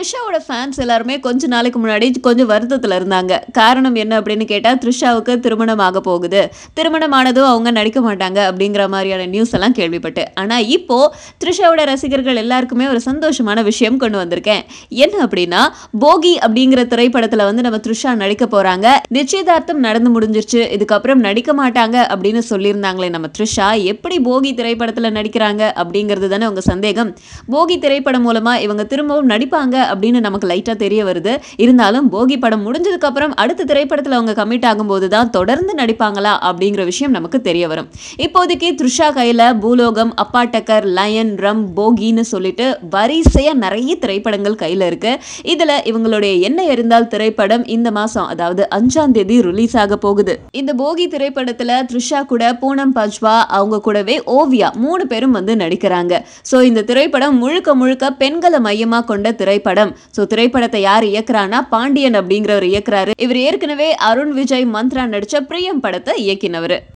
த்ரிஷாவோட fans எல்லாருமே கொஞ்ச நாளைக்கு முன்னாடி கொஞ்சம் வருத்தத்துல இருந்தாங்க. காரணம் என்ன அப்படின்னு கேட்டா, த்ரிஷாவுக்கு திருமணம் ஆக போகுது. திருமணம் ஆனதும் அவங்க நடிக்க மாட்டாங்க அப்படிங்கிற மாதிரியான நியூஸ் எல்லாம் கேள்விப்பட்டு. ஆனா இப்போ த்ரிஷாவோட ரசிகர்கள் எல்லாருக்குமே ஒரு சந்தோஷமான விஷயம் கொண்டு வந்திருக்கேன். என்ன அப்படின்னா, போகி அப்படிங்கிற திரைப்படத்துல வந்து நம்ம த்ரிஷா நடிக்க போறாங்க. நிச்சயதார்த்தம் நடந்து முடிஞ்சிருச்சு. இதுக்கப்புறம் நடிக்க மாட்டாங்க அப்படின்னு சொல்லியிருந்தாங்களே நம்ம த்ரிஷா, எப்படி போகி திரைப்படத்துல நடிக்கிறாங்க அப்படிங்கிறது தானே உங்க சந்தேகம். போகி திரைப்படம் மூலமா இவங்க திரும்பவும் நடிப்பாங்க அப்படின்னு நமக்கு லைட்டா தெரிய வருது. இருந்தாலும் போகி படம் முடிஞ்சதுக்கு அப்புறம் அடுத்த திரைப்படத்துல அவங்க கமிட் ஆகும்போது தான் தொடர்ந்து நடிப்பாங்களா அப்படிங்கிற விஷயம் நமக்கு தெரிய வரும். இப்போதைக்கு த்ரிஷா கையில பூலோகம், அப்பா டக்கர், லயன், ரம், போகின்னு சொல்லிட்டு வரிசையா நிறைய திரைப்படங்கள் கையில இருக்கு. இதுல இவங்களுடைய என்ன எறிந்தால் திரைப்படம் இந்த மாசம், அதாவது 5ஆம் தேதி ரிலீஸ் ஆக போகுது. இந்த போகி திரைப்படத்துல த்ரிஷா கூட பூனம் பஜ்வா, அவங்க கூடவே ஓவியா 3 பேரும் வந்து நடிக்கிறாங்க. சோ இந்த திரைப்படம் முழுக்க முழுக்க பெண்களை மையமா கொண்ட திரைப்படம். சோ திரைப்படத்தை யார் இயக்குறானா, பாண்டியன் அப்படிங்கிறவர் இயக்குறாரு. இவர் ஏற்கனவே அருண் விஜய், மந்த்ரா நடிச்ச பிரியம் படத்தை இயக்கினவர்.